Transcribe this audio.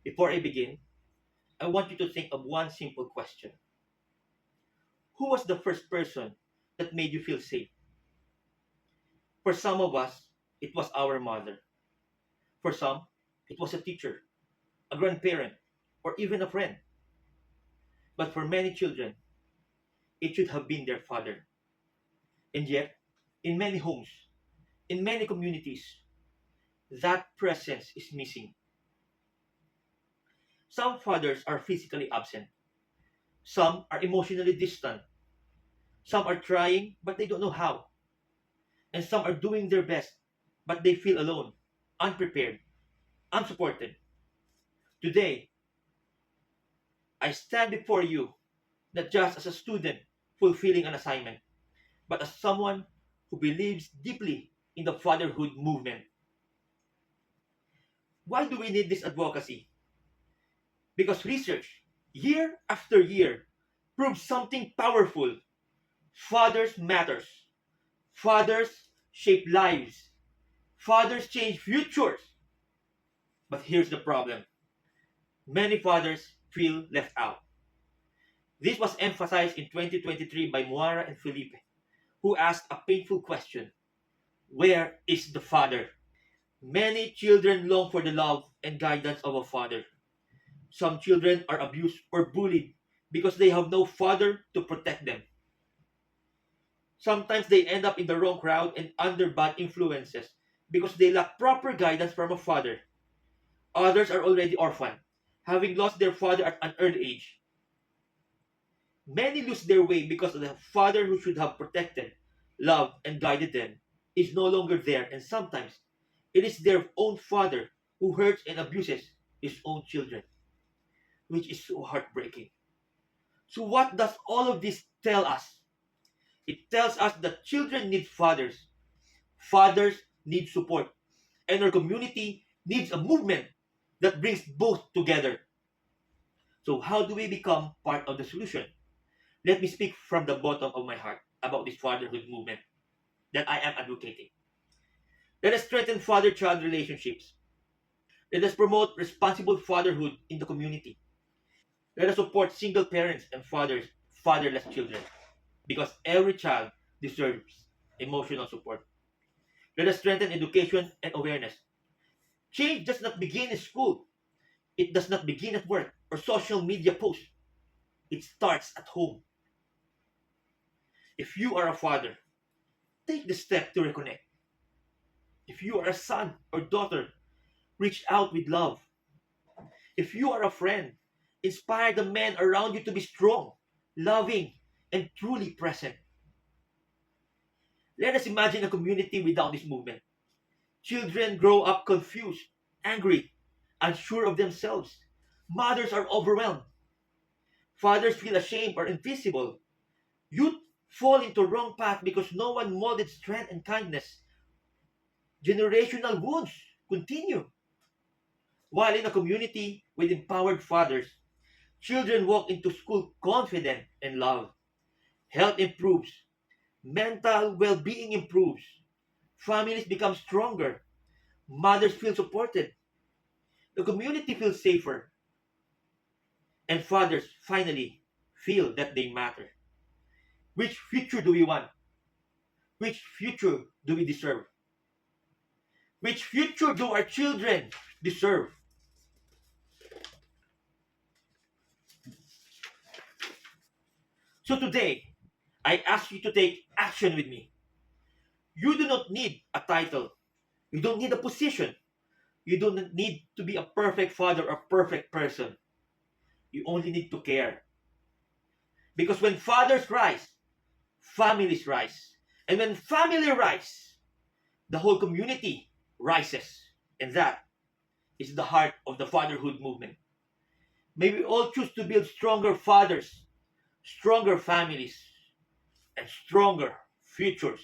Before I begin, I want you to think of one simple question. Who was the first person that made you feel safe? For some of us, it was our mother. For some, it was a teacher, a grandparent, or even a friend. But for many children, it should have been their father. And yet, in many homes, in many communities, that presence is missing. Some fathers are physically absent. Some are emotionally distant. Some are trying, but they don't know how. And some are doing their best, but they feel alone, unprepared, unsupported. Today, I stand before you not just as a student fulfilling an assignment, but as someone who believes deeply in the fatherhood movement. Why do we need this advocacy? Because research, year after year, proves something powerful. Fathers matters. Fathers shape lives. Fathers change futures. But here's the problem. Many fathers feel left out. This was emphasized in 2023 by Moara and Felipe, who asked a painful question. Where is the father? Many children long for the love and guidance of a father. Some children are abused or bullied because they have no father to protect them. Sometimes they end up in the wrong crowd and under bad influences because they lack proper guidance from a father. Others are already orphaned, having lost their father at an early age. Many lose their way because the father who should have protected, loved, and guided them is no longer there, and sometimes it is their own father who hurts and abuses his own children, which is so heartbreaking. So, what does all of this tell us? It tells us that children need fathers, fathers need support, and our community needs a movement that brings both together. So, how do we become part of the solution? Let me speak from the bottom of my heart about this fatherhood movement that I am advocating. Let us strengthen father child relationships. Let us promote responsible fatherhood in the community. Let us support single parents and fatherless children, because every child deserves emotional support. Let us strengthen education and awareness. Change does not begin in school, it does not begin at work or social media posts. It starts at home. If you are a father, take the step to reconnect. If you are a son or daughter, reach out with love. If you are a friend, inspire the men around you to be strong, loving, and truly present. Let us imagine a community without this movement. Children grow up confused, angry, unsure of themselves. Mothers are overwhelmed. Fathers feel ashamed or invisible. Youth fall into wrong path because no one molded strength and kindness. Generational wounds continue. While in a community with empowered fathers, children walk into school confident and loved. Health improves. Mental well-being improves. Families become stronger. Mothers feel supported. The community feels safer. And fathers finally feel that they matter. Which future do we want? Which future do we deserve? Which future do our children deserve? So today, I ask you to take action with me. You do not need a title. You don't need a position. You don't need to be a perfect father or perfect person. You only need to care. Because when fathers rise, families rise. And when family rise, the whole community rises. And that is the heart of the fatherhood movement. May we all choose to build stronger fathers, stronger families, and stronger futures.